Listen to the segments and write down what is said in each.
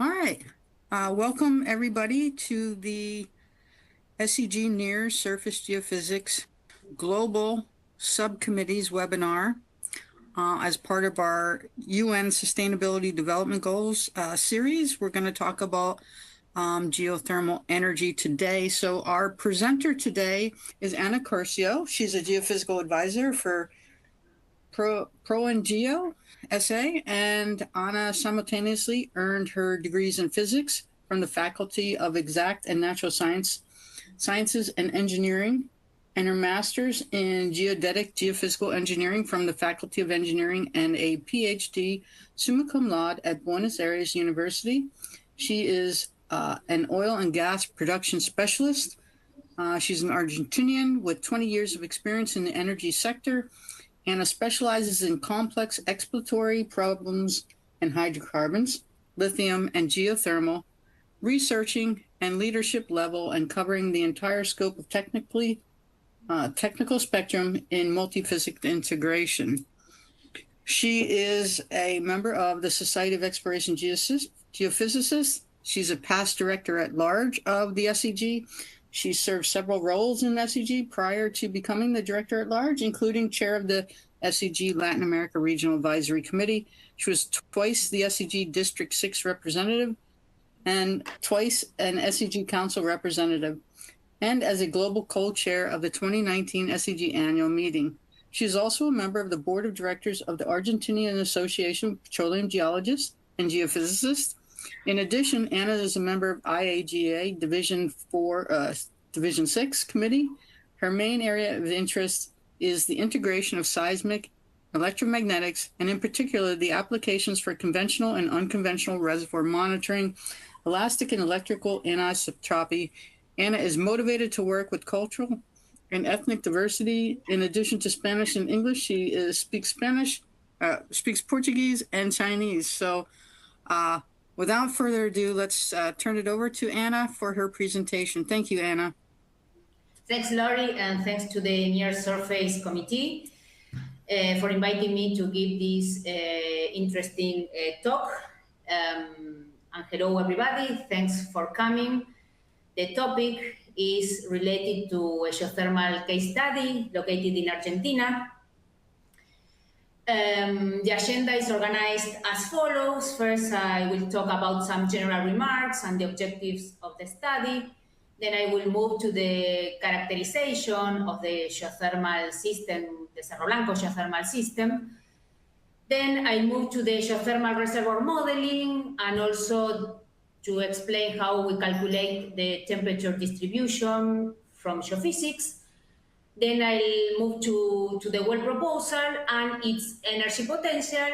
All right. Welcome everybody to the SEG Near Surface Geophysics Global Subcommittees webinar as part of our UN Sustainability Development Goals series. We're going to talk about geothermal energy today. So our presenter today is Ana Curcio. She's a geophysical advisor for ProEnGeo SA, and Ana simultaneously earned her degrees in physics from the Faculty of Exact and Natural Sciences and Engineering, and her master's in geodetic geophysical engineering from the Faculty of Engineering, and a PhD summa cum laude at Buenos Aires University. She is an oil and gas production specialist. She's an Argentinian with 20 years of experience in the energy sector. Ana specializes in complex exploratory problems in hydrocarbons, lithium, and geothermal, researching and leadership level, and covering the entire scope of technical spectrum in multiphysics integration. She is a member of the Society of Exploration Geophysicists. She's a past director at large of the SEG. She served several roles in SEG prior to becoming the director at large, including chair of the SEG Latin America Regional Advisory Committee. She was twice the SEG District 6 representative and twice an SEG Council representative, and as a global co-chair of the 2019 SEG annual meeting. She is also a member of the board of directors of the Argentinian Association of Petroleum Geologists and Geophysicists. In addition, Ana is a member of IAGA Division 6 committee. Her main area of interest is the integration of seismic, electromagnetics, and in particular, the applications for conventional and unconventional reservoir monitoring, elastic and electrical anisotropy. Ana is motivated to work with cultural and ethnic diversity. In addition to Spanish and English, she speaks Portuguese and Chinese. So, without further ado, let's turn it over to Ana for her presentation. Thank you, Ana. Thanks, Laurie, and thanks to the Near Surface Committee for inviting me to give this interesting talk. And hello, everybody. Thanks for coming. The topic is related to a geothermal case study located in Argentina. The agenda is organized as follows. First, I will talk about some general remarks and the objectives of the study. Then I will move to the characterization of the geothermal system, the Cerro Blanco geothermal system. Then I move to the geothermal reservoir modeling and also to explain how we calculate the temperature distribution from geophysics. Then I'll move to the well proposal and its energy potential,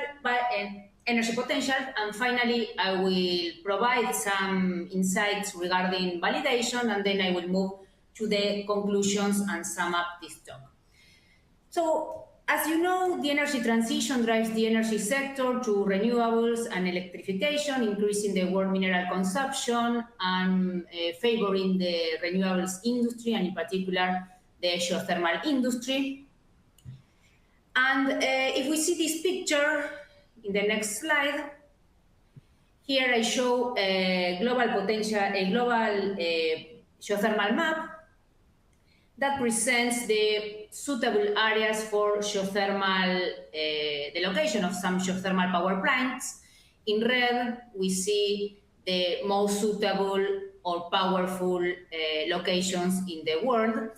and finally I will provide some insights regarding validation, and then I will move to the conclusions and sum up this talk. So, as you know, the energy transition drives the energy sector to renewables and electrification, increasing the world mineral consumption and favoring the renewables industry, and in particular the geothermal industry. And if we see this picture in the next slide, here I show a global geothermal map that presents the suitable areas for geothermal, the location of some geothermal power plants. In red, we see the most suitable or powerful locations in the world.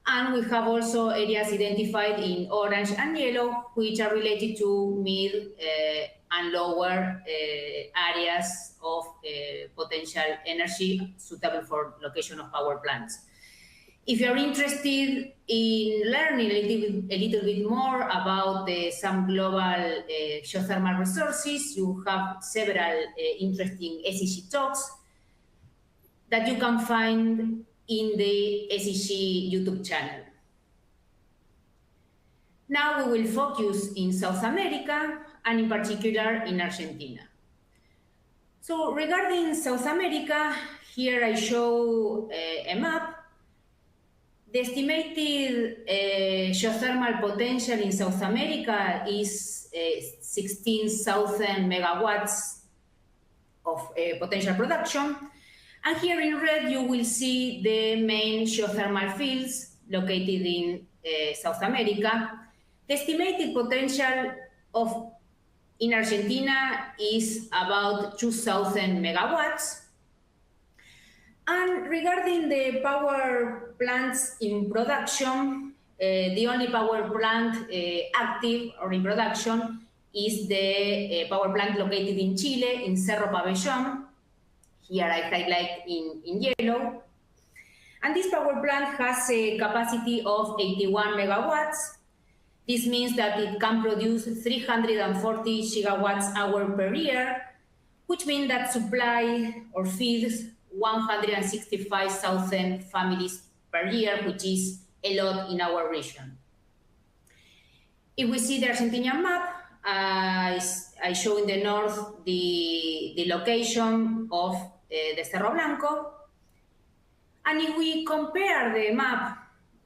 And we have also areas identified in orange and yellow, which are related to mid and lower areas of potential energy suitable for location of power plants. If you're interested in learning a little bit more about some global geothermal resources, you have several interesting SEG talks that you can find in the SEG YouTube channel. Now we will focus in South America and in particular in Argentina. So regarding South America, here I show a map. The estimated geothermal potential in South America is 16,000 megawatts potential production. And here in red, you will see the main geothermal fields located in South America. The estimated potential in Argentina is about 2,000 megawatts. And regarding the power plants in production, the only power plant active or in production is the power plant located in Chile, in Cerro Pabellón. Here I highlight in yellow. And this power plant has a capacity of 81 megawatts. This means that it can produce 340 gigawatts hour per year, which means that supply or feeds 165,000 families per year, which is a lot in our region. If we see the Argentinian map, I show in the north the location of the Cerro Blanco. And if we compare the map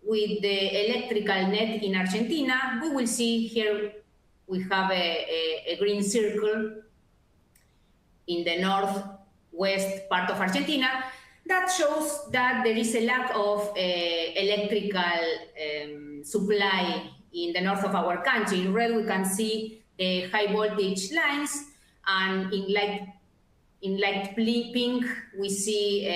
with the electrical net in Argentina, we will see here we have a green circle in the northwest part of Argentina that shows that there is a lack of electrical supply in the north of our country. In red, we can see the high voltage lines, and in light pink, we see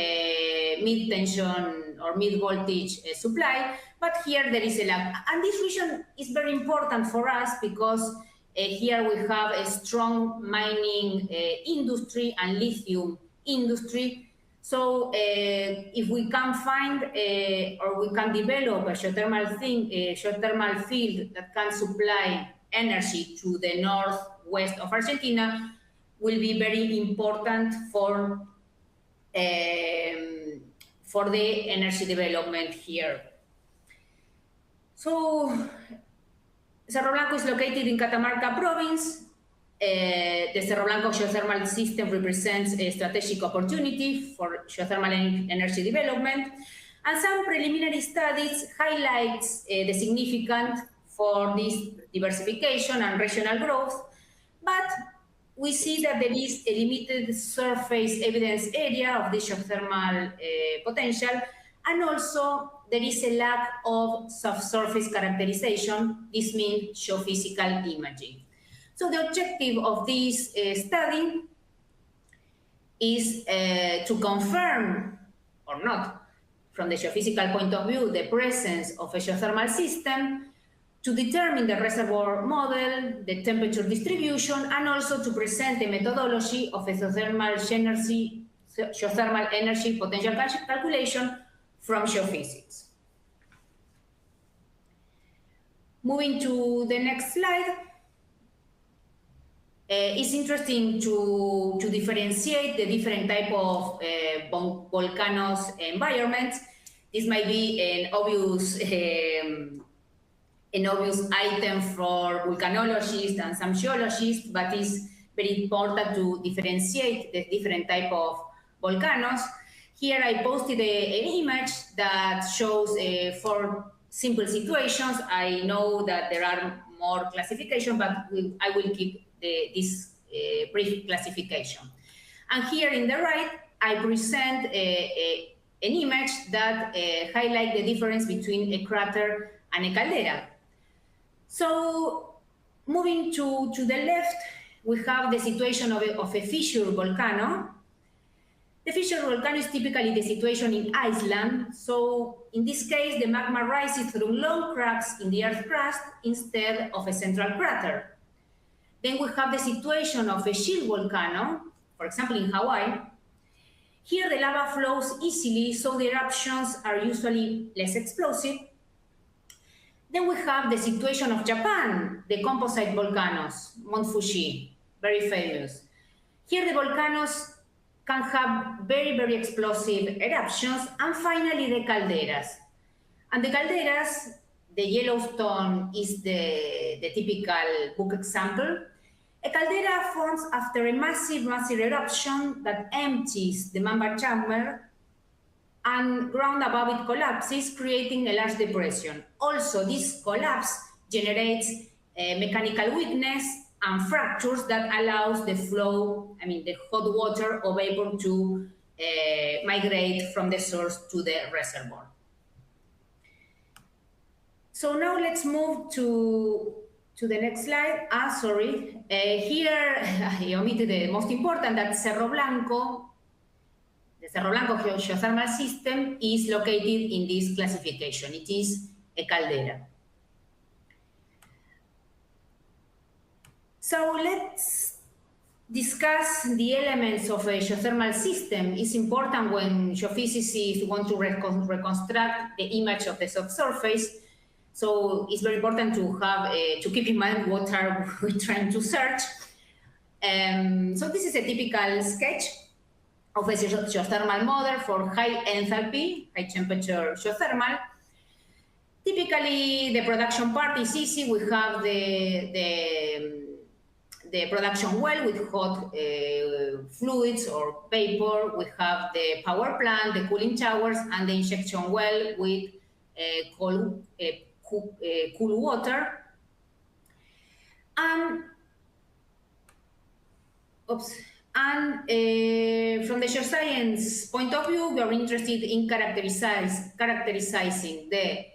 mid-tension or mid-voltage supply, but here there is a lack. And this region is very important for us because here we have a strong mining industry and lithium industry. So if we can find or we can develop a geothermal field that can supply energy to the northwest of Argentina, will be very important for the energy development here. So Cerro Blanco is located in Catamarca province. The Cerro Blanco geothermal system represents a strategic opportunity for geothermal energy development, and some preliminary studies highlights the significance for this diversification and regional growth, but we see that there is a limited surface evidence area of the geothermal potential, and also there is a lack of subsurface characterization. This means geophysical imaging. So the objective of this study is to confirm or not, from the geophysical point of view, the presence of a geothermal system, to determine the reservoir model, the temperature distribution, and also to present a methodology of a geothermal energy potential calculation from geophysics. Moving to the next slide. It's interesting to differentiate the different type of volcanoes environments. This might be an obvious item for volcanologists and some geologists, but it's very important to differentiate the different type of volcanoes. Here I posted an image that shows 4 simple situations. I know that there are more classifications, but I will keep this brief classification. And here in the right, I present an image that highlights the difference between a crater and a caldera. So moving to the left, we have the situation of a fissure volcano. The fissure volcano is typically the situation in Iceland. So in this case, the magma rises through long cracks in the earth crust instead of a central crater. Then we have the situation of a shield volcano, for example, in Hawaii. Here the lava flows easily, so the eruptions are usually less explosive. Then we have the situation of Japan, the composite volcanoes, Mount Fuji, very famous. Here the volcanoes can have very, very explosive eruptions, and finally the calderas. And the calderas, the Yellowstone is the typical book example. A caldera forms after a massive eruption that empties the magma chamber, and ground above it collapses, creating a large depression. Also, this collapse generates mechanical weakness and fractures that allows the flow, the hot water or vapor to migrate from the source to the reservoir. So now let's move to the next slide. Sorry. Here, I omitted the most important, that Cerro Blanco. The Cerro Blanco geothermal system is located in this classification. It is a caldera. So let's discuss the elements of a geothermal system. It's important when geophysicists want to reconstruct the image of the subsurface. So it's very important to have to keep in mind what are we trying to search. So this is a typical sketch of a geothermal model for high enthalpy, high temperature geothermal. Typically, the production part is easy. We have the production well with hot fluids or vapor. We have the power plant, the cooling towers, and the injection well with cool water. And from the geoscience point of view, we are interested in characterizing the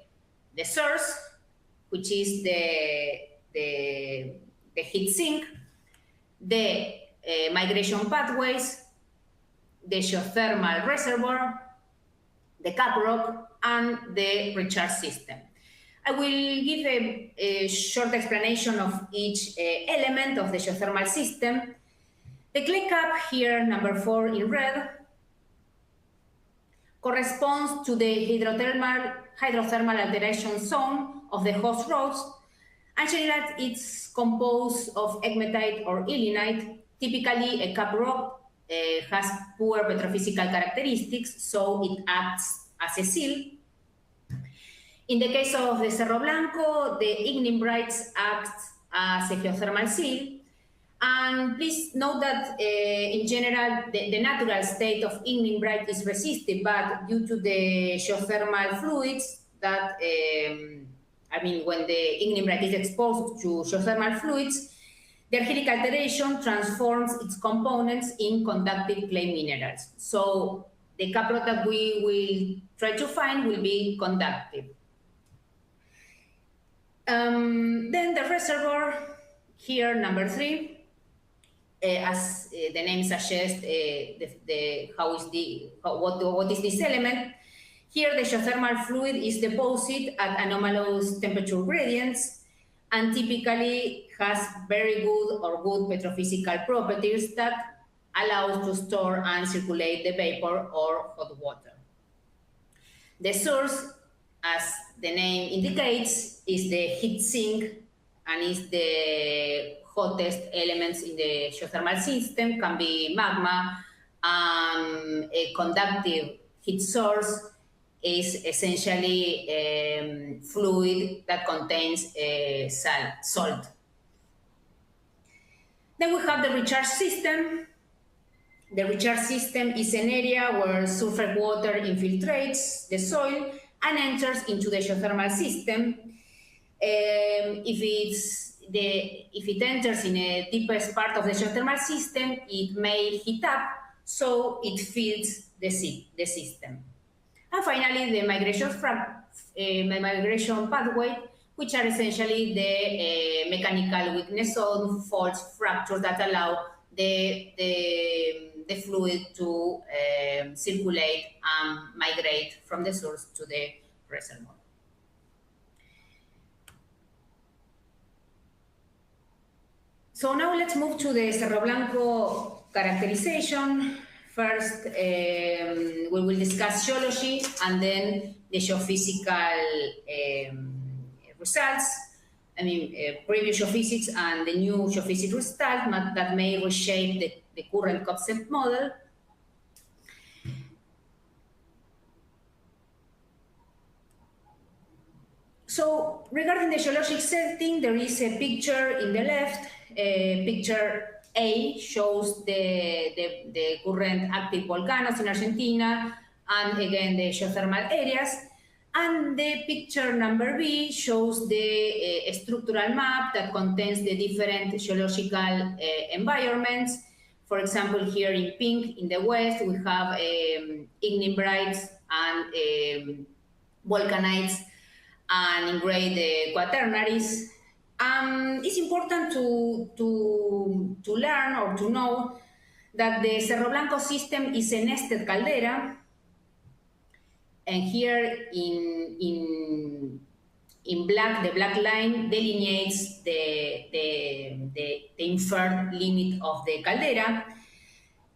source, which is the heat sink, the migration pathways, the geothermal reservoir, the cap rock, and the recharge system. I will give a short explanation of each element of the geothermal system. The clay cap here, number 4 in red, corresponds to the hydrothermal alteration zone of the host rocks. Actually, it's composed of egmatite or ilmenite. Typically, a cap rock has poor petrophysical characteristics, so it acts as a seal. In the case of the Cerro Blanco, the ignimbrites act as a geothermal seal. And please note that in general, the natural state of ignimbrite is resistive, but due to the geothermal fluids that, when the ignimbrite is exposed to geothermal fluids, the argillic alteration transforms its components in conductive clay minerals. So the cap rock that we will try to find will be conductive. Then the reservoir, here, number 3. As the name suggests, what is this element? Here, the geothermal fluid is deposited at anomalous temperature gradients and typically has very good or good petrophysical properties that allows to store and circulate the vapor or hot water. The source, as the name indicates, is the heat sink and is the hottest elements in the geothermal system. Can be magma. A conductive heat source is essentially fluid that contains salt. Then we have the recharge system. The recharge system is an area where surface water infiltrates the soil and enters into the geothermal system. If it enters in the deepest part of the geothermal system, it may heat up, so it feeds the system. And finally, the migration pathway, which are essentially the mechanical weakness zone, faults, fractures that allow the fluid to circulate and migrate from the source to the reservoir. So now let's move to the Cerro Blanco characterization. First, we will discuss geology and then the geophysical results. Previous geophysics and the new geophysics results that may reshape the current concept model. So regarding the geologic setting, there is a picture in the left. Picture A shows the current active volcanoes in Argentina and again the geothermal areas. And the picture number B shows the structural map that contains the different geological environments. For example, here in pink in the west, we have ignimbrites and volcanites, and in gray the quaternaries. It's important to learn or to know that the Cerro Blanco system is a nested caldera. And here in black, the black line delineates the inferred limit of the caldera.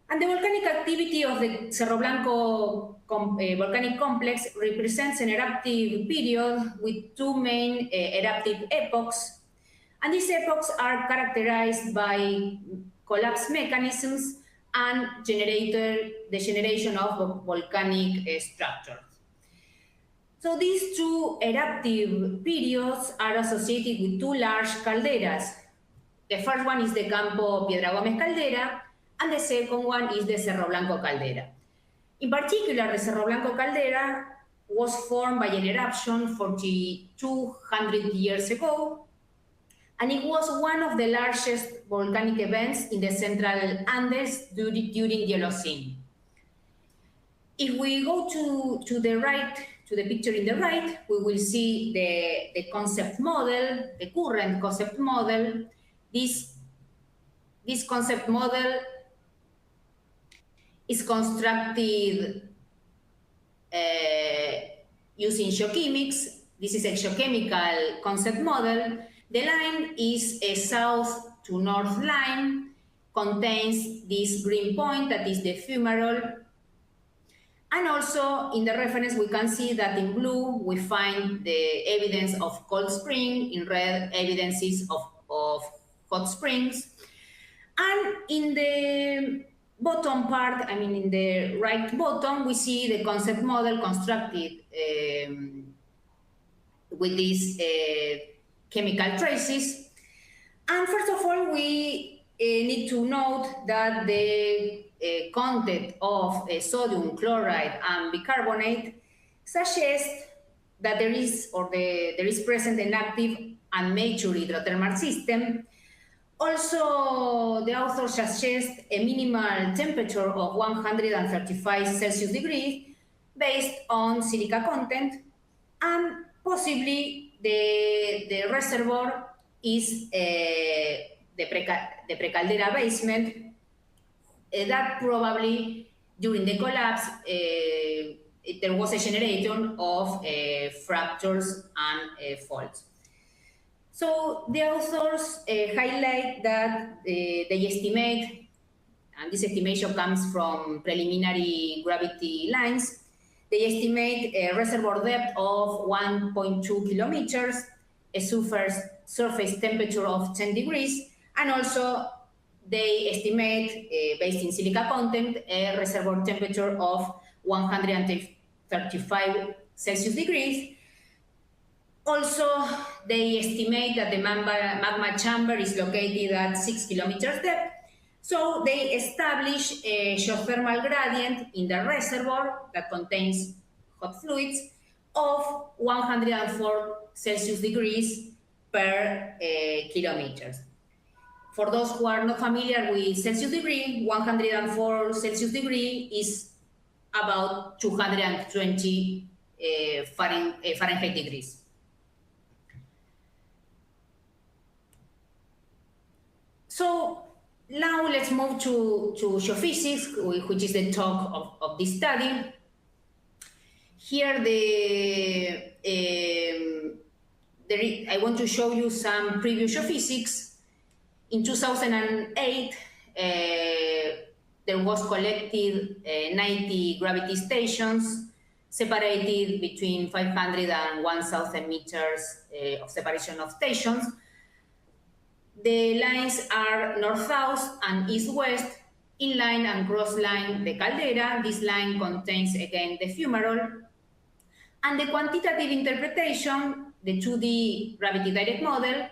And the volcanic activity of the Cerro Blanco volcanic complex represents an eruptive period with two main eruptive epochs. And these epochs are characterized by collapse mechanisms and the generation of volcanic structures. So these two eruptive periods are associated with two large calderas. The first one is the Campo Piedra Gómez caldera, and the second one is the Cerro Blanco caldera. In particular, the Cerro Blanco caldera was formed by an eruption 4,200 years ago, and it was one of the largest volcanic events in the central Andes during the Holocene. If we go to the right, to the picture in the right, we will see the concept model, the current concept model. This concept model is constructed using geochemics. This is a geochemical concept model. The line is a south to north line, contains this green point that is the fumarole. And also in the reference, we can see that in blue, we find the evidence of cold spring, in red, evidences of hot springs. And in the bottom part, I mean, in the right bottom, we see the concept model constructed with these chemical traces. And first of all, we need to note that the content of sodium chloride and bicarbonate suggests that there is present an active and mature hydrothermal system. Also, the author suggests a minimal temperature of 135 Celsius degrees based on silica content, and possibly the reservoir is the precaldera basement that probably during the collapse there was a generation of fractures and faults. So the authors highlight that they estimate, and this estimation comes from preliminary gravity lines, they estimate a reservoir depth of 1.2 kilometers, a surface temperature of 10 degrees, and also they estimate, based in silica content, a reservoir temperature of 135 Celsius degrees. Also, they estimate that the magma chamber is located at 6 kilometers depth. So they establish a geothermal gradient in the reservoir that contains hot fluids of 104 Celsius degrees per kilometers. For those who are not familiar with Celsius degree, 104 Celsius degree is about 220 Fahrenheit degrees. So now let's move to geophysics, which is the talk of this study. Here I want to show you some previous geophysics. In 2008, there was collected 90 gravity stations separated between 500 and 1,000 meters of separation of stations. The lines are north-south and east-west, inline and cross-line the caldera. This line contains, again, the fumarole. And the quantitative interpretation, the 2D gravity direct model,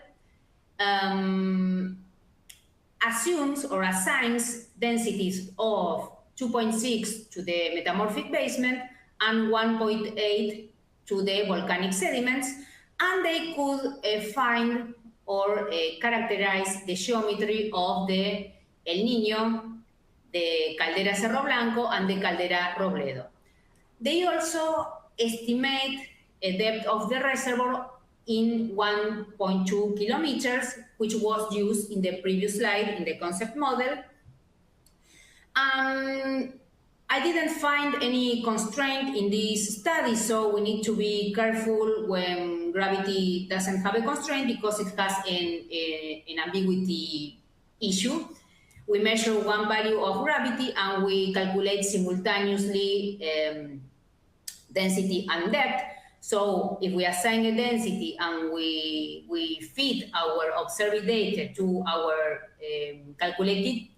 assumes or assigns densities of 2.6 to the metamorphic basement and 1.8 to the volcanic sediments, and they could find or characterize the geometry of the El Niño, the Caldera Cerro Blanco, and the Caldera Robledo. They also estimate a depth of the reservoir in 1.2 kilometers, which was used in the previous slide in the concept model. I didn't find any constraint in this study, so we need to be careful when gravity doesn't have a constraint because it has an ambiguity issue. We measure one value of gravity and we calculate simultaneously density and depth. So if we assign a density and we feed our observed data to our calculated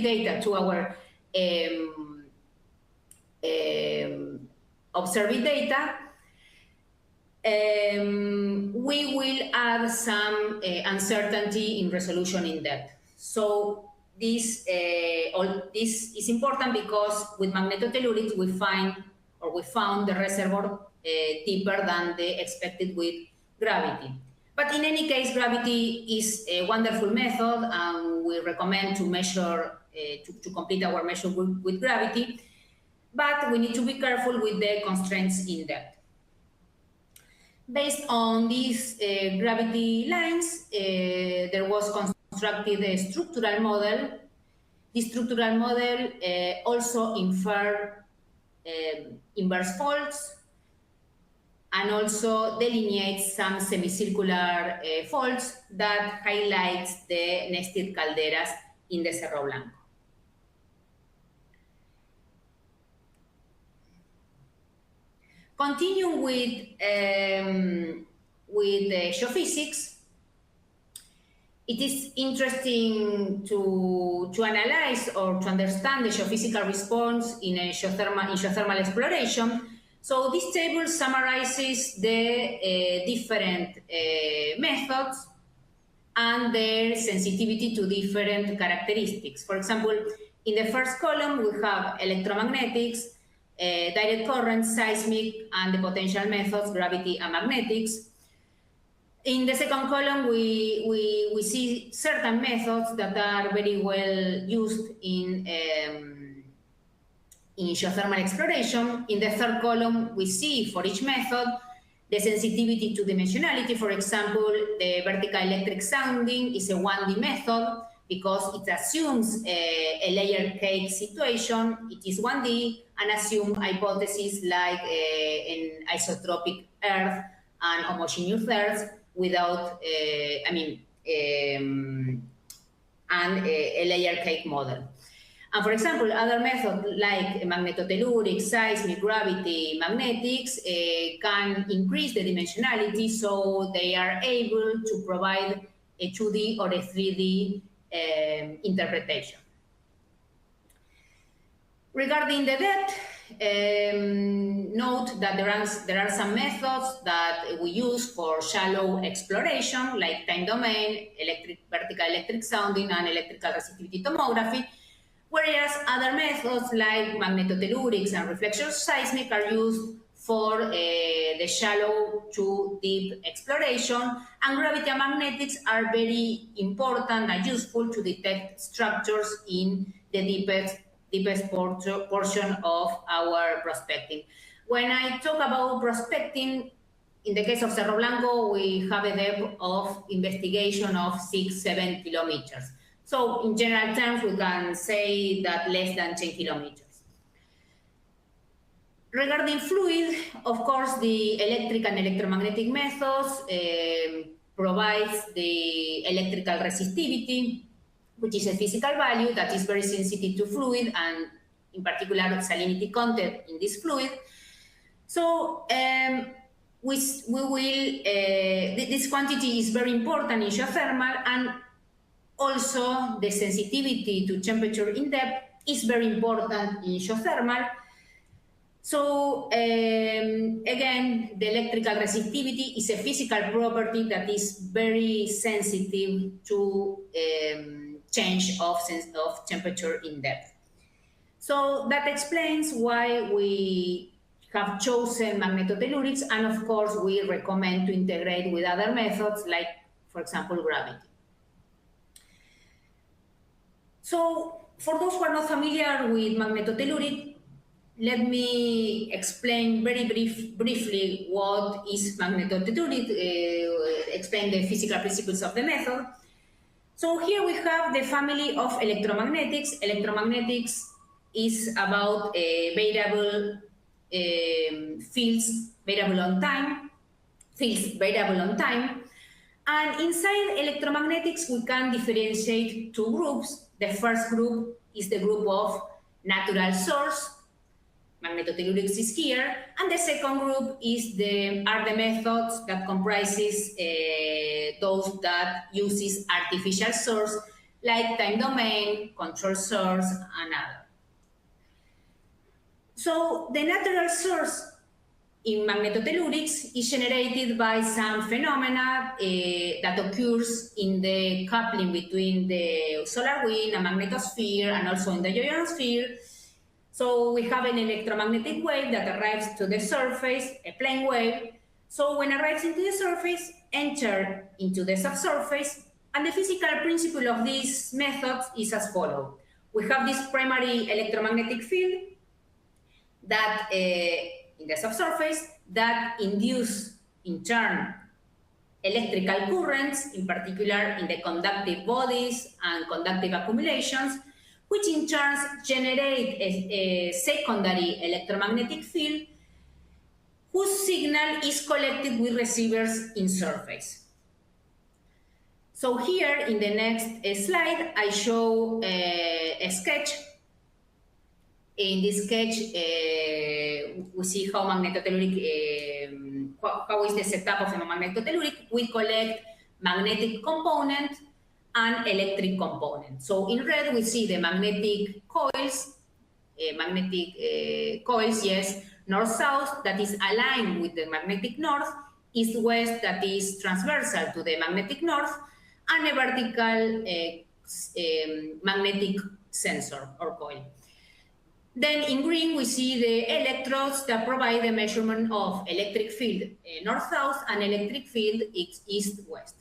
data to our observed data, we will add some uncertainty in resolution in depth. So this is important because with magnetotellurics we found the reservoir deeper than the expected with gravity. But in any case, gravity is a wonderful method, and we recommend to measure, to complete our measure with gravity, but we need to be careful with the constraints in depth. Based on these gravity lines, there was constructed a structural model. This structural model also inferred inverse faults and also delineates some semicircular faults that highlights the nested calderas in the Cerro Blanco. Continuing with geophysics, it is interesting to analyze or to understand the geophysical response in geothermal exploration. So this table summarizes the different methods and their sensitivity to different characteristics. For example, in the first column, we have electromagnetics, direct current, seismic, and the potential methods, gravity and magnetics. In the second column, we see certain methods that are very well used in geothermal exploration. In the third column, we see for each method the sensitivity to dimensionality. For example, the vertical electric sounding is a 1D method because it assumes a layer cake situation. It is 1D and assume hypotheses like an isotropic Earth and homogeneous Earth without, and a layer cake model. And for example, other methods like magnetotellurics, seismic, gravity, magnetics can increase the dimensionality, so they are able to provide a 2D or a 3D interpretation. Regarding the depth, note that there are some methods that we use for shallow exploration, like time domain, vertical electric sounding, and electrical resistivity tomography, whereas other methods like magnetotellurics and reflection seismic are used for the shallow to deep exploration, and gravity and magnetics are very important and useful to detect structures in the deepest portion of our prospecting. When I talk about prospecting, in the case of Cerro Blanco, we have a depth of investigation of 6-7 kilometers. So in general terms, we can say that less than 10 kilometers. Regarding fluid, of course, the electric and electromagnetic methods provides the electrical resistivity, which is a physical value that is very sensitive to fluid and in particular salinity content in this fluid. So this quantity is very important in geothermal, and also the sensitivity to temperature in depth is very important in geothermal. So again, the electrical resistivity is a physical property that is very sensitive to change of temperature in depth. So that explains why we have chosen magnetotellurics, and of course, we recommend to integrate with other methods like, for example, gravity. So for those who are not familiar with magnetotelluric, let me explain very briefly what is magnetotelluric, explain the physical principles of the method. So here we have the family of electromagnetics. Electromagnetics is about variable fields variable on time, And inside electromagnetics, we can differentiate two groups. The first group is the group of natural source. Magnetotellurics is here. And the second group are the methods that comprises those that uses artificial source, like time domain, control source, and other. So the natural source in magnetotellurics is generated by some phenomena that occurs in the coupling between the solar wind, a magnetosphere, and also in the ionosphere. So we have an electromagnetic wave that arrives to the surface, a plane wave. So when it arrives into the surface, enter into the subsurface, and the physical principle of these methods is as follows. We have this primary electromagnetic field that in the subsurface that induce, in turn, electrical currents, in particular in the conductive bodies and conductive accumulations, which in turn generate a secondary electromagnetic field whose signal is collected with receivers in surface. So here in the next slide, I show a sketch. In this sketch, we see how magnetotelluric, how is the setup of a magnetotelluric. We collect magnetic component and electric component. So in red, we see the magnetic coils, yes, north-south, that is aligned with the magnetic north, east-west, that is transversal to the magnetic north, and a vertical magnetic sensor or coil. Then in green, we see the electrodes that provide the measurement of electric field north-south and electric field east-west.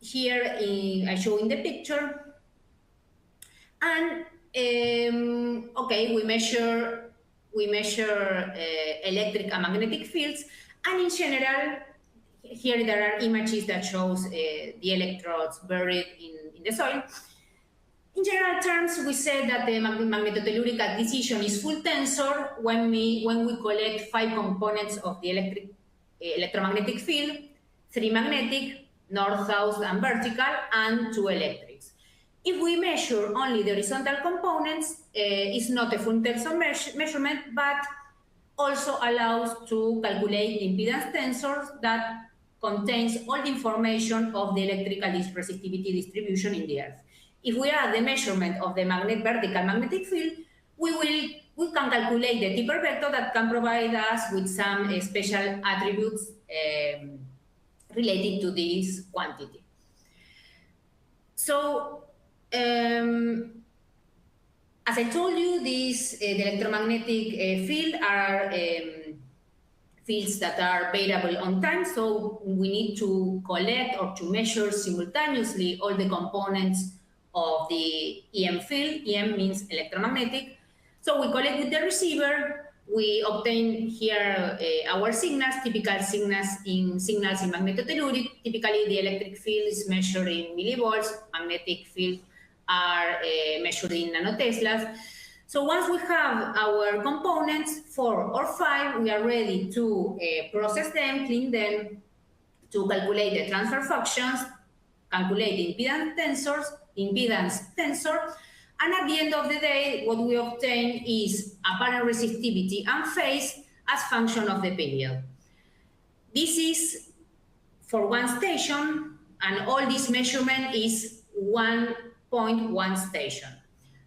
Here I show in the picture. And okay, we measure electric and magnetic fields. And in general, here there are images that shows the electrodes buried in the soil. In general terms, we say that the magnetotelluric acquisition is full tensor when we collect 5 components of the electromagnetic field, 3 magnetic, north, south, and vertical, and 2 electrics. If we measure only the horizontal components, it's not a full tensor measurement, but also allows to calculate the impedance tensor that contains all the information of the electrical resistivity distribution in the Earth. If we add the measurement of the vertical magnetic field, we can calculate the Tipper vector that can provide us with some special attributes related to this quantity. So, as I told you, the electromagnetic field are fields that are variable on time, so we need to collect or to measure simultaneously all the components of the EM field. EM means electromagnetic. So we collect with the receiver. We obtain here our signals, typical signals in magnetotelluric. Typically, the electric field is measured in millivolts. Magnetic field are measured in nanoteslas. So once we have our components, 4 or 5, we are ready to process them, clean them, to calculate the transfer functions, calculate the impedance tensor, and at the end of the day, what we obtain is apparent resistivity and phase as function of the period. This is for one station, and all this measurement is 1.1 station.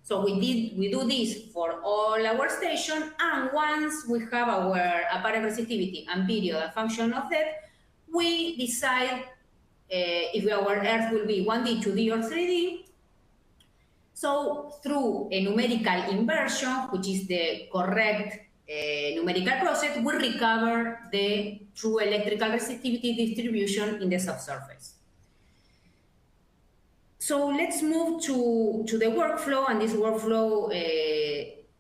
So we do this for all our stations, and once we have our apparent resistivity and period a function of that, we decide if our Earth will be 1D, 2D, or 3D. So through a numerical inversion, which is the correct numerical process, we recover the true electrical resistivity distribution in the subsurface. So let's move to the workflow, and this workflow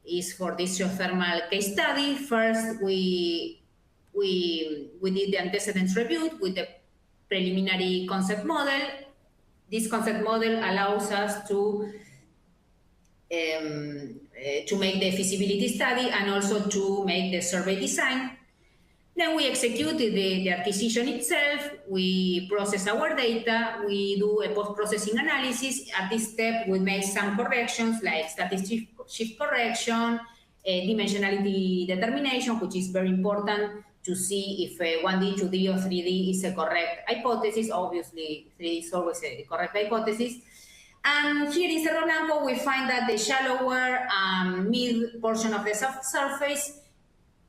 is for this geothermal case study. First, we did the antecedents review with the preliminary concept model. This concept model allows us to make the feasibility study and also to make the survey design. Then we executed the acquisition itself, we process our data, we do a post-processing analysis. At this step, we make some corrections like static shift correction, dimensionality determination, which is very important to see if 1D, 2D, or 3D is a correct hypothesis. Obviously, 3D is always a correct hypothesis. And here in Cerro Blanco, we find that the shallower mid portion of the subsurface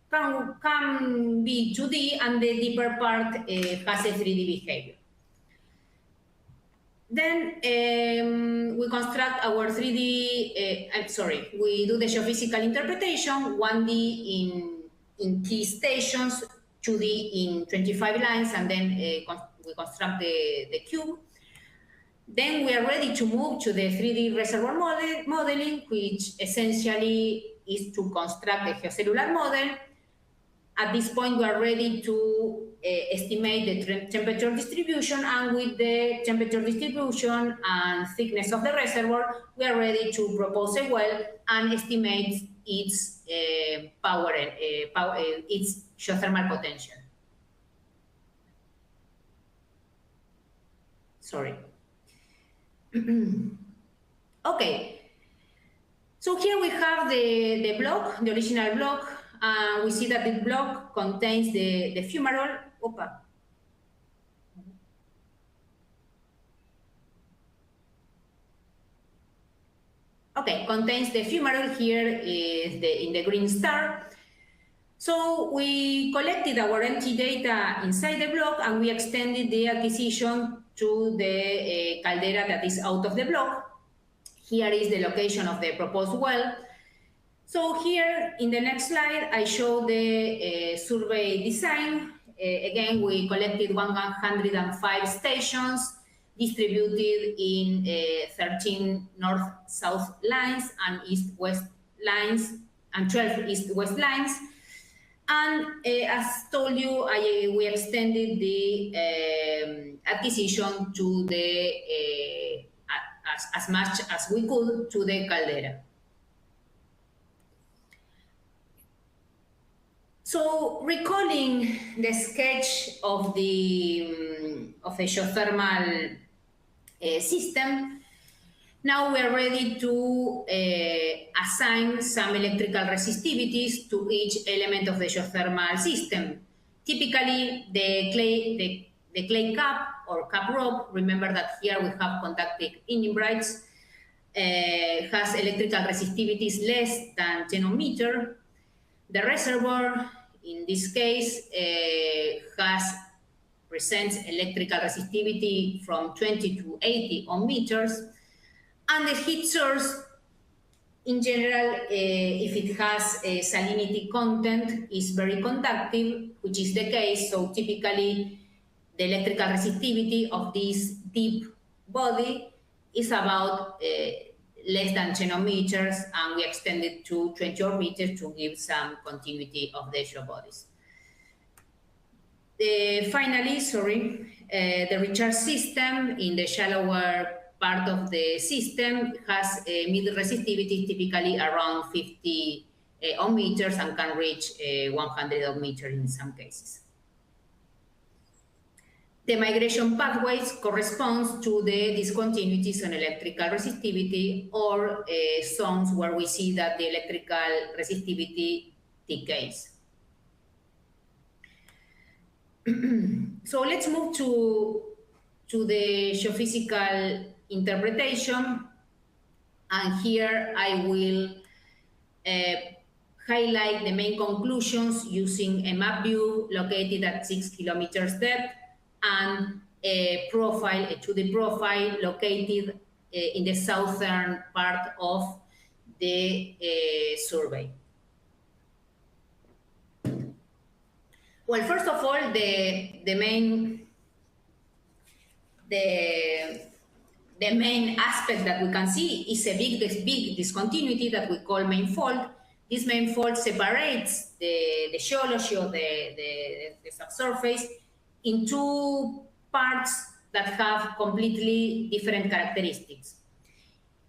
can be 2D, and the deeper part has a 3D behavior. Then we construct our 3D, we do the geophysical interpretation, 1D in key stations, 2D in 25 lines, and then we construct the cube. Then we are ready to move to the 3D reservoir modeling, which essentially is to construct a geocellular model. At this point, we are ready to estimate the temperature distribution, and with the temperature distribution and thickness of the reservoir, we are ready to propose a well and estimate its its geothermal potential. Sorry. Okay. So here we have the block, the original block. We see that the block contains the fumarole. Opa. Okay, contains the fumarole. Here is in the green star. So we collected our MT data inside the block, and we extended the acquisition to the caldera that is out of the block. Here is the location of the proposed well. So here in the next slide, I show the survey design. Again, we collected 105 stations distributed in 13 north-south lines and east-west lines and 12 east-west lines. And as told you, we extended the acquisition to the as much as we could to the caldera. So recalling the sketch of the geothermal system, now we are ready to assign some electrical resistivities to each element of the geothermal system. Typically, the clay cap or cap rope, remember that here we have conductive ignimbrites, has electrical resistivities less than 10 ohm meter. The reservoir, in this case, presents electrical resistivity from 20 to 80 ohm meters. And the heat source, in general, if it has a salinity content, is very conductive, which is the case. So typically, the electrical resistivity of this deep body is about less than 10 ohm meters, and we extend it to 20 ohm meters to give some continuity of the geobodies. Finally, the recharge system in the shallower part of the system has a mid resistivity typically around 50 ohm meters and can reach 100 ohm meters in some cases. The migration pathways corresponds to the discontinuities on electrical resistivity or zones where we see that the electrical resistivity decays. So let's move to the geophysical interpretation. And here I will highlight the main conclusions using a map view located at 6 kilometers depth and a profile, a 2D profile located in the southern part of the survey. Well, first of all, the main aspect that we can see is a big discontinuity that we call main fault. This main fault separates the geology of the subsurface in two parts that have completely different characteristics.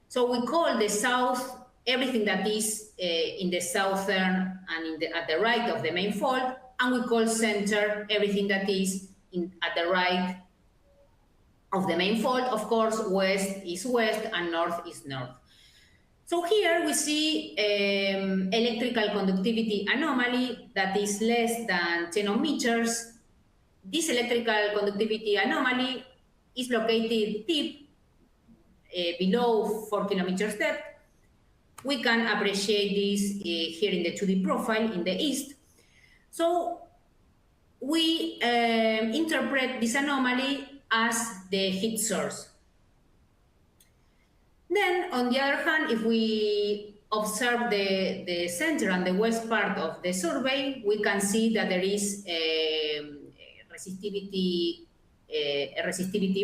So we call the south everything that is in the southern and at the right of the main fault, and we call center everything that is at the right of the main fault. Of course, west is west and north is north. So here we see electrical conductivity anomaly that is less than 10 ohmmeters. This electrical conductivity anomaly is located deep, below 4 kilometers depth. We can appreciate this here in the 2D profile in the east. So we interpret this anomaly as the heat source. Then, on the other hand, if we observe the center and the west part of the survey, we can see that there is a resistivity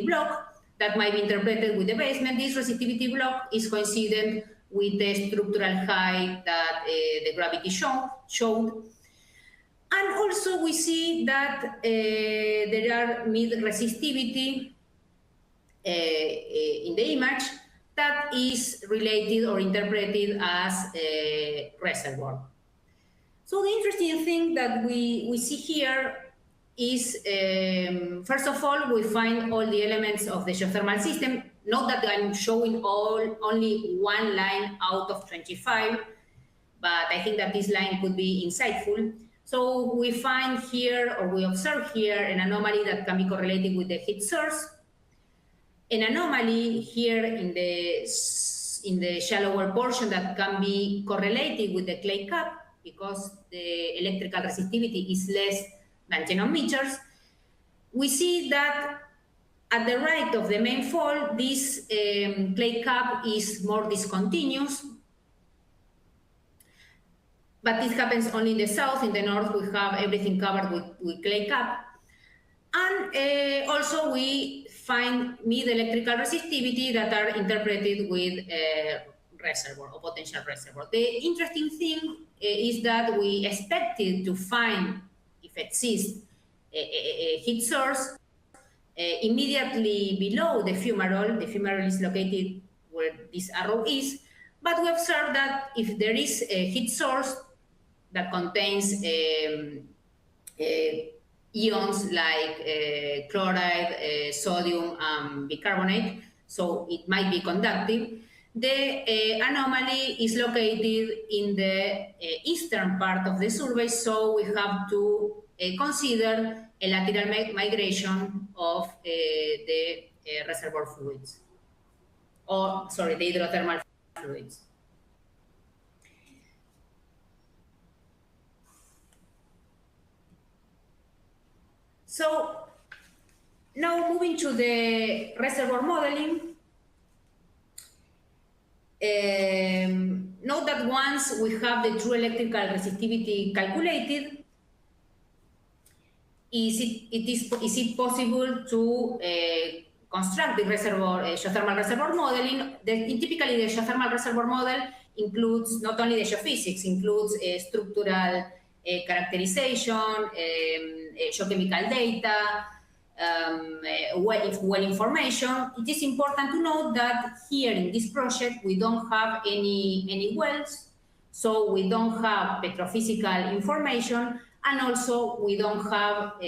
block that might be interpreted with the basement. This resistivity block is coincident with the structural height that the gravity showed. And also we see that there are mid-resistivity in the image that is related or interpreted as a reservoir. So the interesting thing that we see here is, first of all, we find all the elements of the geothermal system. Note that I'm showing only one line out of 25, but I think that this line could be insightful. So we find here, or we observe here, an anomaly that can be correlated with the heat source. An anomaly here in the shallower portion that can be correlated with the clay cap because the electrical resistivity is less than 10 ohmmeters. We see that at the right of the main fault, this clay cap is more discontinuous. But this happens only in the south. In the north, we have everything covered with clay cap. And also we find mid-electrical resistivity that are interpreted with reservoir or potential reservoir. The interesting thing is that we expected to find, if it exists, a heat source immediately below the fumarole. The fumarole is located where this arrow is. But we observe that if there is a heat source that contains ions like chloride, sodium, bicarbonate, so it might be conductive. The anomaly is located in the eastern part of the survey, so we have to consider a lateral migration of the reservoir fluids, or sorry, the hydrothermal fluids. So now moving to the reservoir modeling. Note that once we have the true electrical resistivity calculated, is it possible to construct the reservoir geothermal reservoir modeling? Typically, the geothermal reservoir model includes not only the geophysics, includes structural characterization, geochemical data, well information. It is important to note that here in this project we don't have any wells, so we don't have petrophysical information, and also we don't have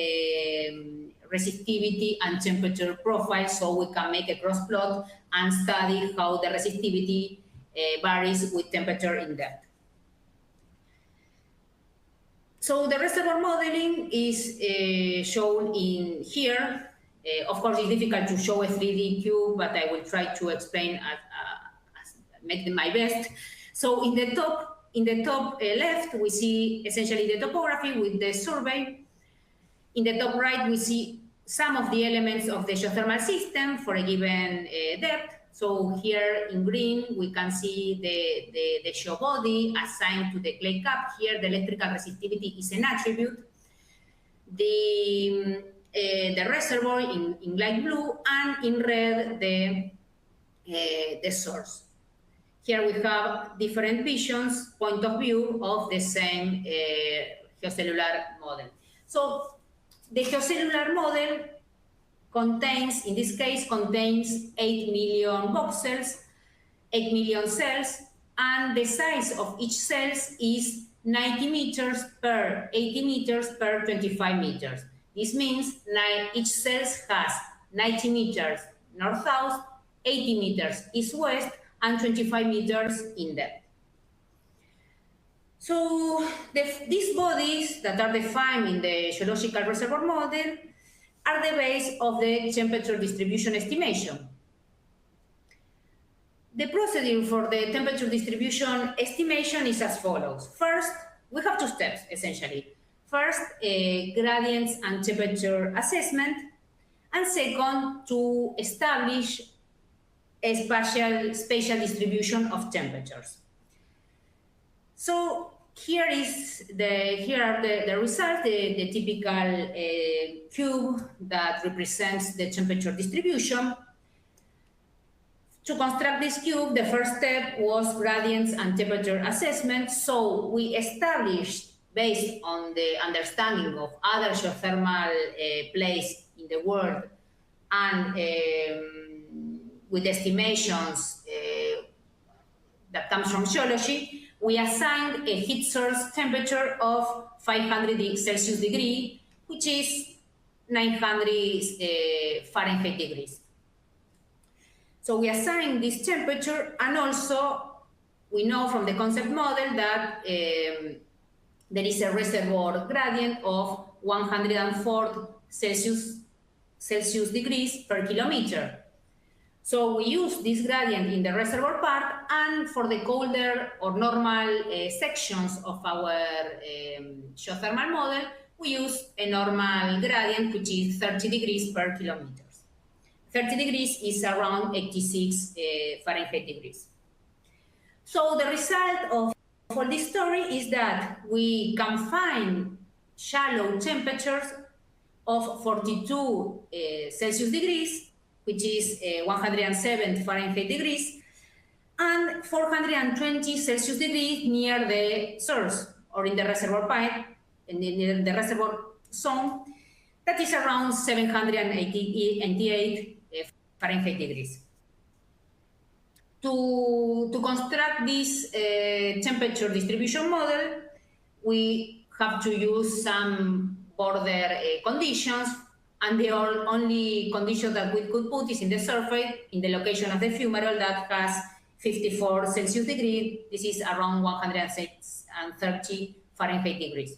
resistivity and temperature profile, so we can make a cross plot and study how the resistivity varies with temperature in depth. So the reservoir modeling is shown in here. Of course, it's difficult to show a 3D cube, but I will try to explain, make my best. So in the top left, we see essentially the topography with the survey. In the top right, we see some of the elements of the geothermal system for a given depth. So here in green, we can see the geo body assigned to the clay cap. Here, the electrical resistivity is an attribute. The reservoir in light blue, and in red, the source. Here we have different visions, point of view of the same geocellular model. So the geocellular model contains, in this case, 8 million voxels, 8 million cells, and the size of each cell is 90 meters per 80 meters per 25 meters. This means each cell has 90 meters north-south, 80 meters east-west, and 25 meters in depth. So these bodies that are defined in the geological reservoir model are the base of the temperature distribution estimation. The procedure for the temperature distribution estimation is as follows. First, we have two steps, essentially. First, gradients and temperature assessment, and second, to establish a spatial distribution of temperatures. So here are the results, the typical cube that represents the temperature distribution. To construct this cube, the first step was gradients and temperature assessment. So we established, based on the understanding of other geothermal places in the world, and with estimations that comes from geology, we assigned a heat source temperature of 500 Celsius degree, which is 900 Fahrenheit degrees. So we assign this temperature, and also we know from the concept model that there is a reservoir gradient of 104 Celsius degrees per kilometer. So we use this gradient in the reservoir part, and for the colder or normal sections of our geothermal model, we use a normal gradient, which is 30 degrees per kilometer. 30 degrees is around 86 Fahrenheit degrees. So the result of all this story is that we can find shallow temperatures of 42 Celsius degrees, which is 107 Fahrenheit degrees, and 420 Celsius degrees near the source, or in the reservoir pipe, in the reservoir zone, that is around 788 Fahrenheit degrees. To construct this temperature distribution model, we have to use some border conditions, and the only condition that we could put is in the surface, in the location of the fumarole that has 54 Celsius degrees. This is around 130 Fahrenheit degrees.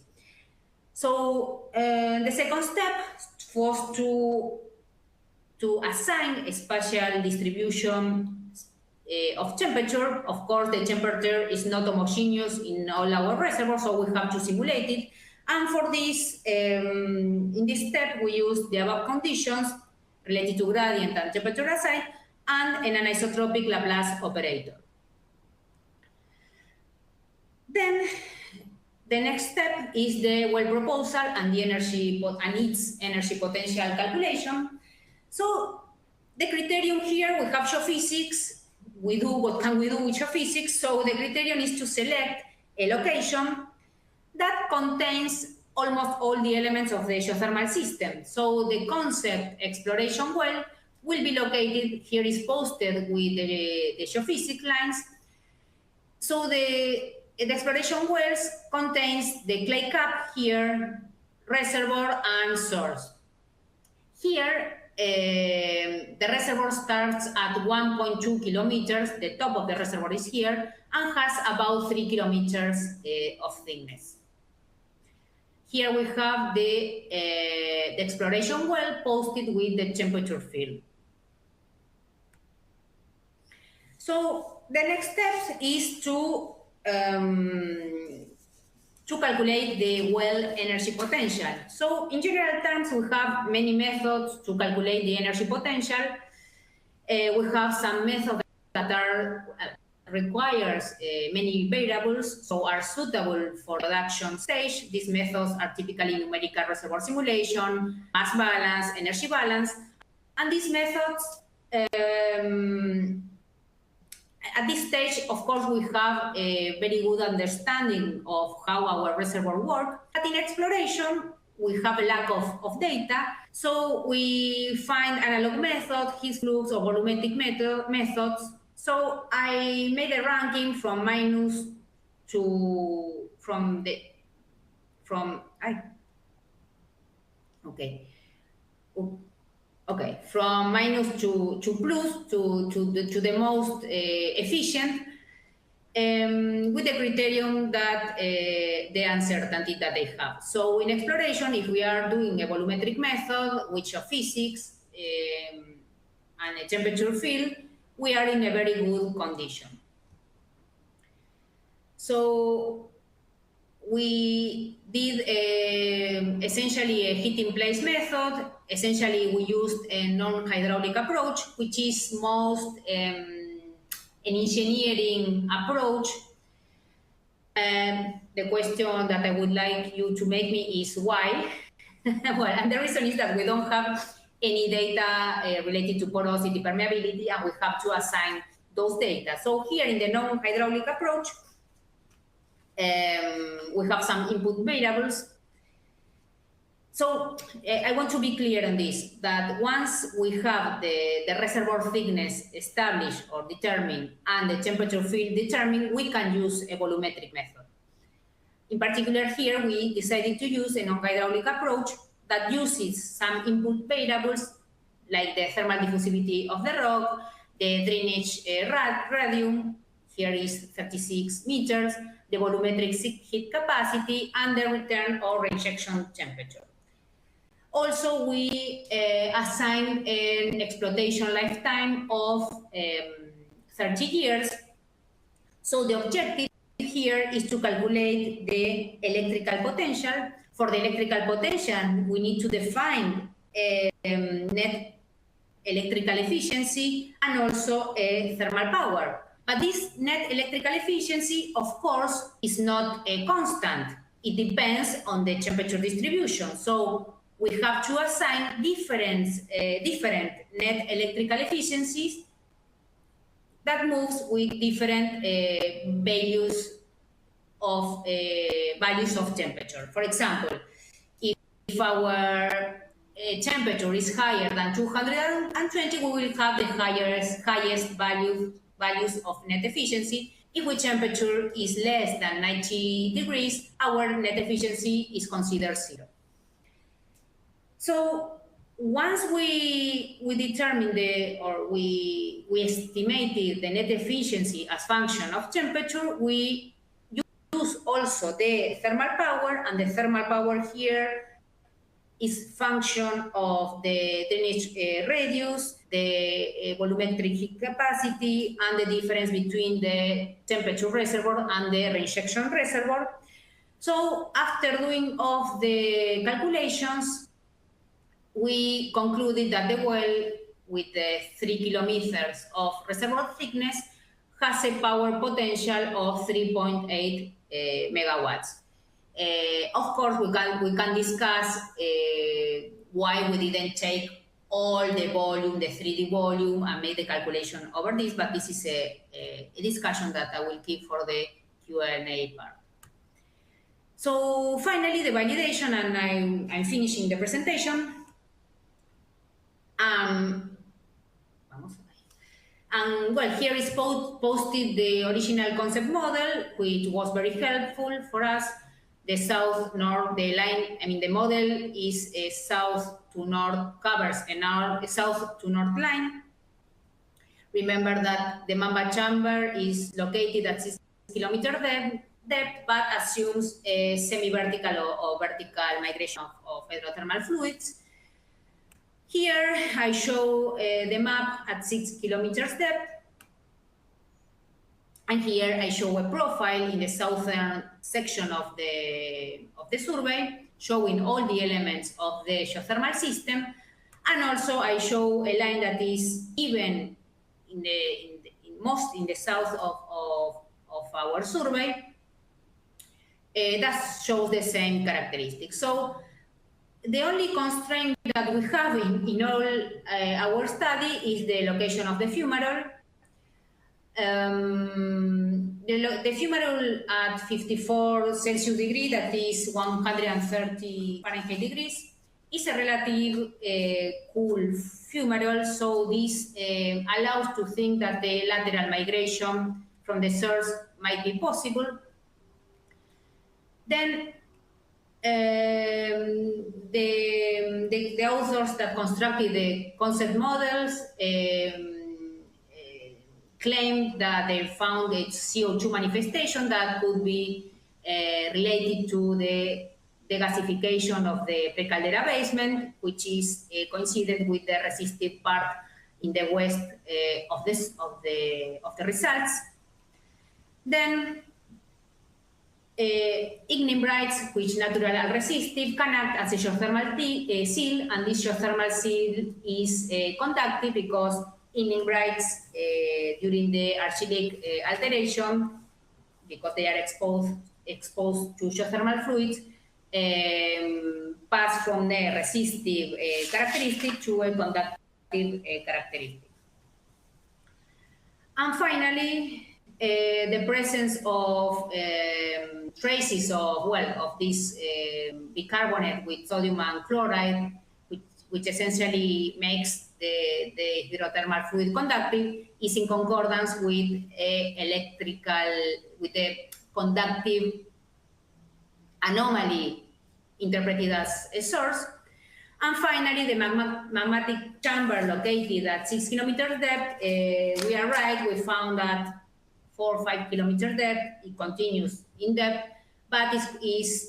So the second step was to assign a spatial distribution of temperature. Of course, the temperature is not homogeneous in all our reservoirs, so we have to simulate it. And for this, in this step, we use the above conditions related to gradient and temperature assigned, and an anisotropic Laplace operator. Then the next step is the well proposal and the its energy potential calculation. So the criterion here, we have geophysics. What can we do with geophysics? So the criterion is to select a location that contains almost all the elements of the geothermal system. So the concept exploration well will be located, here is posted with the geophysics lines. So the exploration wells contains the clay cap here, reservoir, and source. Here, the reservoir starts at 1.2 kilometers. The top of the reservoir is here and has about 3 kilometers of thickness. Here we have the exploration well posted with the temperature field. So the next step is to to calculate the well energy potential. So in general terms, we have many methods to calculate the energy potential. We have some methods that are requires many variables, so are suitable for production stage. These methods are typically numerical reservoir simulation, mass balance, energy balance, and these methods at this stage, of course, we have a very good understanding of how our reservoir works, but in exploration, we have a lack of data. So we find analog methods, heat flux, or volumetric methods. So I made a ranking from minus to, from minus to plus to the most efficient, with the criterion that the uncertainty that they have. So in exploration, if we are doing a volumetric method, which of physics and a temperature field, we are in a very good condition. So we did essentially a heat-in-place method. Essentially, we used a non-hydraulic approach, which is most an engineering approach. The question that I would like you to make me is why? Well, and the reason is that we don't have any data related to porosity, permeability, and we have to assign those data. So here in the non-hydraulic approach, we have some input variables. So I want to be clear on this, that once we have the reservoir thickness established or determined and the temperature field determined, we can use a volumetric method. In particular here, we decided to use a non-hydraulic approach that uses some input variables like the thermal diffusivity of the rock, the drainage radius, here is 36 meters, the volumetric heat capacity, and the return or rejection temperature. Also, we assigned an exploitation lifetime of 30 years. So the objective here is to calculate the electrical potential. For the electrical potential, we need to define net electrical efficiency and also thermal power. But this net electrical efficiency, of course, is not a constant. It depends on the temperature distribution. So we have to assign different net electrical efficiencies that moves with different values of temperature. For example, if our temperature is higher than 220, we will have the highest values of net efficiency. If the temperature is less than 90 degrees, our net efficiency is considered 0. So once we determine we estimated the net efficiency as function of temperature, we use also the thermal power, and the thermal power here is function of the drainage radius, the volumetric heat capacity, and the difference between the temperature reservoir and the rejection reservoir. So after doing all the calculations, we concluded that the well with the 3 kilometers of reservoir thickness has a power potential of 3.8 megawatts. Of course, we can discuss why we didn't take all the volume, the 3D volume, and make the calculation over this, but this is a discussion that I will keep for the Q&A part. So finally, the validation, and I'm finishing the presentation. And well, here is posted the original concept model, which was very helpful for us. The south-north, the model is a south to north, covers a south to north line. Remember that the Mamba chamber is located at 6 kilometer depth, but assumes a semi-vertical or vertical migration of hydrothermal fluids. Here I show the map at 6 kilometers depth. And here I show a profile in the southern section of the survey, showing all the elements of the geothermal system. And also I show a line that is even in the south of our survey. That shows the same characteristics. So the only constraint that we have in all our study is the location of the fumarole. The fumarole at 54 Celsius degree, that is 130 Fahrenheit degrees, is a relative cool fumarole, so this allows to think that the lateral migration from the source might be possible. Then the authors that constructed the concept models claimed that they found a CO2 manifestation that could be related to the gasification of the precaldera basement, which is coincident with the resistive part in the west of the results. Then ignimbrites, which naturally are resistive, can act as a geothermal seal, and this geothermal seal is conductive because ignimbrites during the argillic alteration, because they are exposed to geothermal fluids, pass from the resistive characteristic to a conductive characteristic. And finally, the presence of traces of this bicarbonate with sodium and chloride, which essentially makes the hydrothermal fluid conductive, is in concordance with the conductive anomaly interpreted as a source. And finally, the magmatic chamber located at 6 kilometers depth, we are right, we found that 4 or 5 kilometers depth, it continues in depth, but is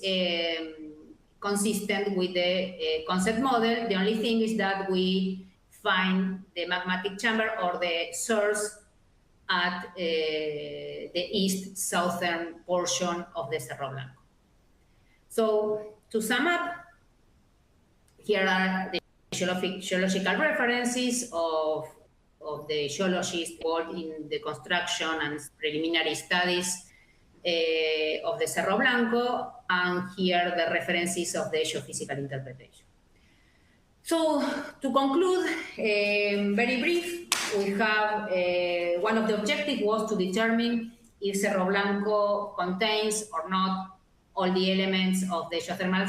consistent with the concept model. The only thing is that we find the magmatic chamber or the source at the east-southern portion of the Cerro Blanco. So to sum up, here are the geological references of the geologists involved in the construction and preliminary studies of the Cerro Blanco, and here the references of the geophysical interpretation. So to conclude, very brief, we have one of the objectives was to determine if Cerro Blanco contains or not all the elements of the geothermal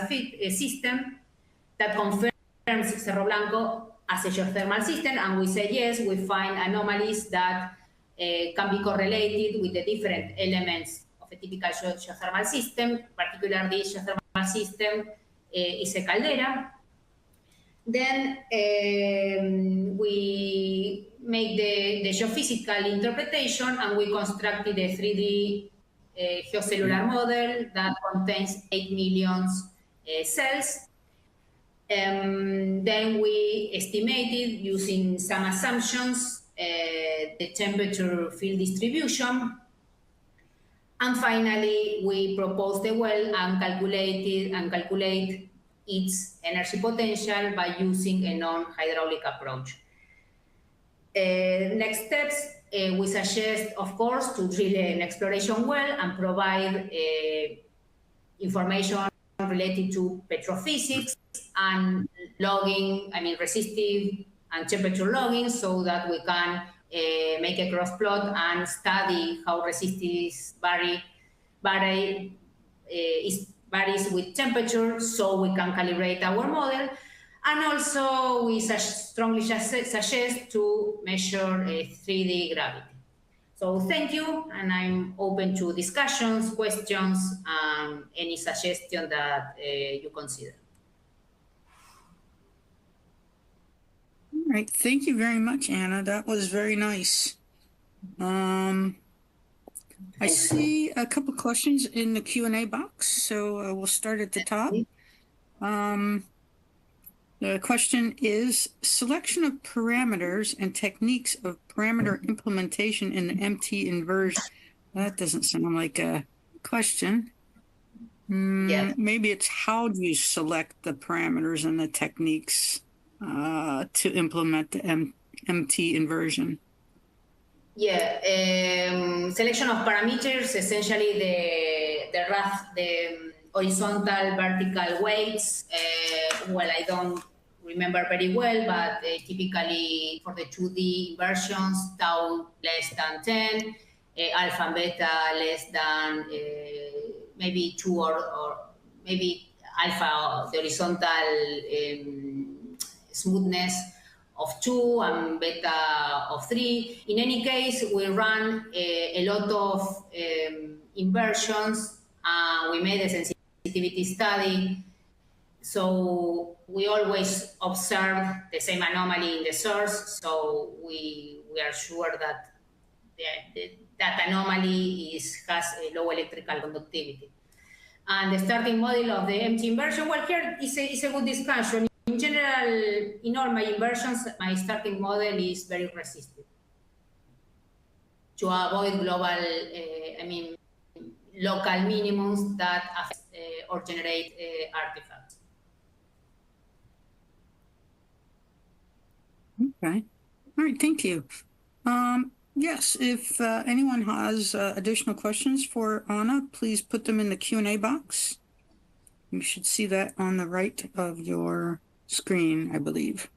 system that confirms Cerro Blanco as a geothermal system, and we say yes, we find anomalies that can be correlated with the different elements of a typical geothermal system. Particularly, this geothermal system is a caldera. Then we make the geophysical interpretation, and we constructed a 3D geocellular model that contains 8 million cells. Then we estimated, using some assumptions, the temperature field distribution. And finally, we proposed a well and calculate its energy potential by using a non-hydraulic approach. Next steps, we suggest, of course, to drill an exploration well and provide information related to petrophysics and logging, resistive and temperature logging, so that we can make a cross plot and study how resistance varies with temperature, so we can calibrate our model. And also, we strongly suggest to measure 3D gravity. So thank you, and I'm open to discussions, questions, and any suggestion that you consider. All right, thank you very much, Anna. That was very nice. I see a couple questions in the Q&A box, so we'll start at the top. The question is, selection of parameters and techniques of parameter implementation in the MT inversion That doesn't sound like a question. Yeah. Maybe it's how do you select the parameters and the techniques to implement the MT inversion? Yeah, selection of parameters, essentially the horizontal, vertical weights. Well, I don't remember very well, but typically for the 2D inversions, tau less than 10, alpha and beta less than maybe 2 or maybe alpha, the horizontal smoothness of 2 and beta of 3. In any case, we ran a lot of inversions. We made a sensitivity study. So we always observe the same anomaly in the source. So we are sure that that anomaly has a low electrical conductivity. And the starting model of the MT inversion, well, here is a good discussion. In general, in all my inversions, my starting model is very resistive to avoid global, local minimums that affect or generate artifacts. Okay. All right. Thank you. Yes, if anyone has additional questions for Anna, please put them in the Q&A box. You should see that on the right of your screen, I believe.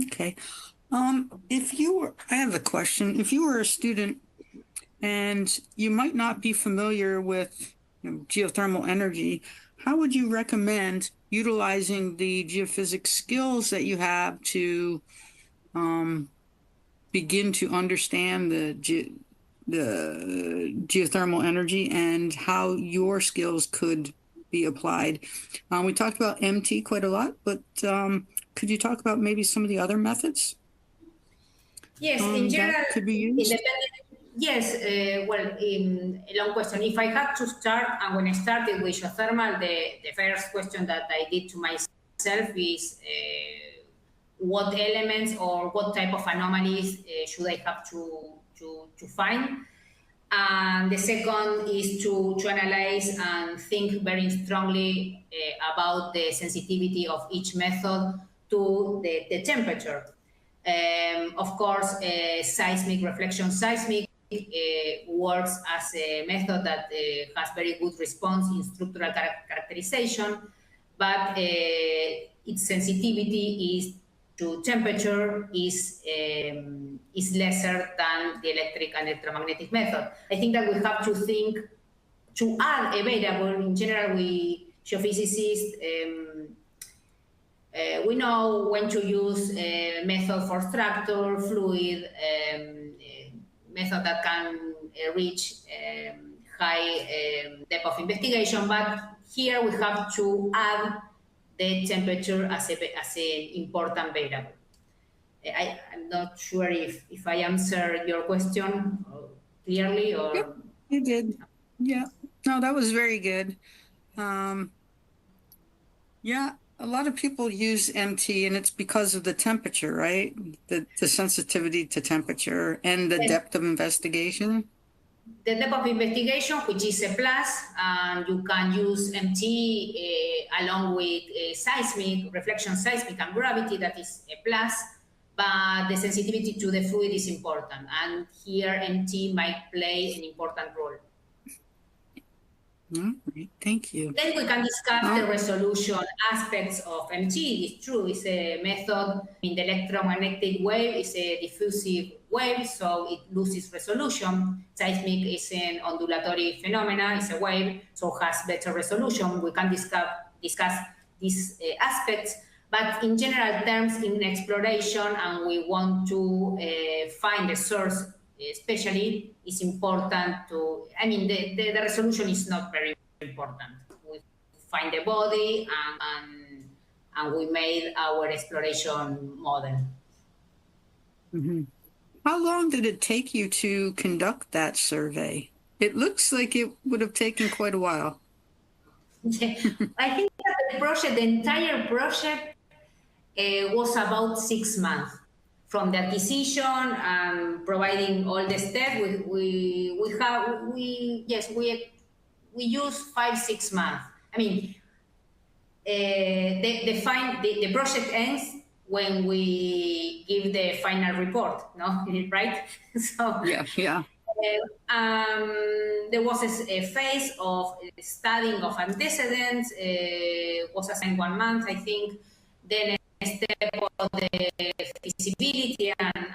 Okay. I have a question. If you were a student and you might not be familiar with geothermal energy, how would you recommend utilizing the geophysics skills that you have to begin to understand the geothermal energy and how your skills could be applied? We talked about MT quite a lot, but could you talk about maybe some of the other methods? Yes, in general, that could be used? Yes, well, a long question. If I had to start, and when I started with geothermal, the first question that I did to myself is what elements or what type of anomalies should I have to find? And the second is to analyze and think very strongly about the sensitivity of each method to the temperature. Of course, seismic reflection seismic works as a method that has very good response in structural characterization, but its sensitivity is to temperature is lesser than the electric and electromagnetic method. I think that we have to think to add a variable. In general, we geophysicists we know when to use a method for structure, fluid, method that can reach high depth of investigation. But here we have to add the temperature as an important variable. I'm not sure if I answered your question clearly or... Yep, you did. Yeah. No, that was very good. Yeah, a lot of people use MT and it's because of the temperature, right? The sensitivity to temperature and the depth of investigation. The depth of investigation, which is a plus, and you can use MT along with seismic, reflection seismic and gravity, that is a plus, but the sensitivity to the fluid is important. And here MT might play an important role. All right, thank you. Then we can discuss the resolution aspects of MT. It's true, it's a method in the electromagnetic wave, it's a diffusive wave, so it loses resolution. Seismic is an undulatory phenomena, it's a wave, so has better resolution. We can discuss these aspects, but in general terms, in exploration, and we want to find the source, especially, it's important to, the resolution is not very important. We find the body and we made our exploration model. Mm-hmm. How long did it take you to conduct that survey? It looks like it would have taken quite a while. I think that the entire project was about 6 months from the acquisition and providing all the steps. We use 5-6 months. I mean, the project ends when we give the final report, no, right? So Yeah. there was a phase of studying of antecedents, was assigned 1 month, I think. Then a step of the feasibility and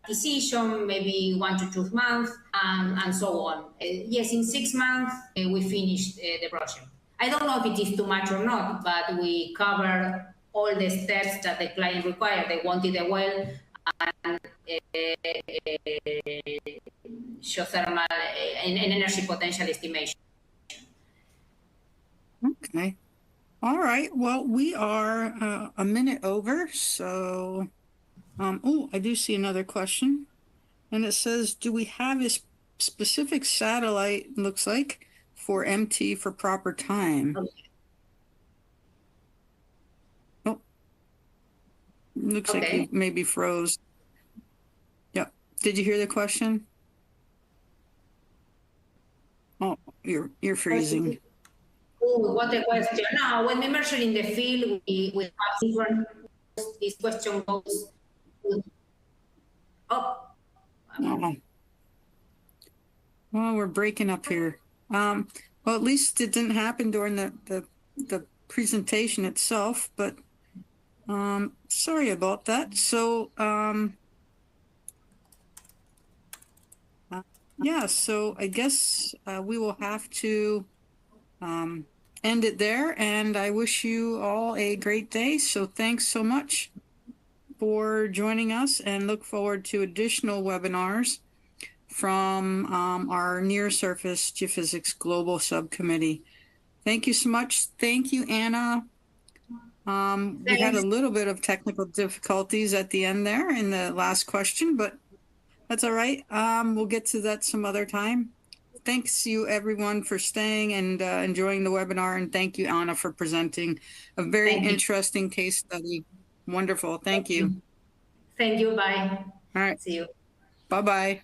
acquisition, maybe 1 to 2 months, and so on. Yes, in 6 months, we finished the project. I don't know if it is too much or not, but we covered all the steps that the client required. They wanted a well and geothermal and energy potential estimation. Okay. All right. Well, we are a minute over. So, oh, I do see another question. And it says, do we have a specific satellite, looks like, for MT for proper time? Okay. Oh, looks like you maybe froze. Yep. Did you hear the question? Oh, you're freezing. Oh, what a question. Now, when we measure in the field, we have different, this question goes to, Oh. Well, we're breaking up here. Well, at least it didn't happen during the presentation itself, but sorry about that. So yeah, so I guess we will have to end it there, and I wish you all a great day. So thanks so much for joining us, and look forward to additional webinars from our Near Surface Geophysics Global Subcommittee. Thank you so much. Thank you, Anna. We had a little bit of technical difficulties at the end there in the last question, but that's all right. We'll get to that some other time. Thanks you everyone for staying and enjoying the webinar, and thank you, Anna, for presenting a very interesting case study. Wonderful. Thank you. Thank you. Bye. All right. See you. Bye-bye.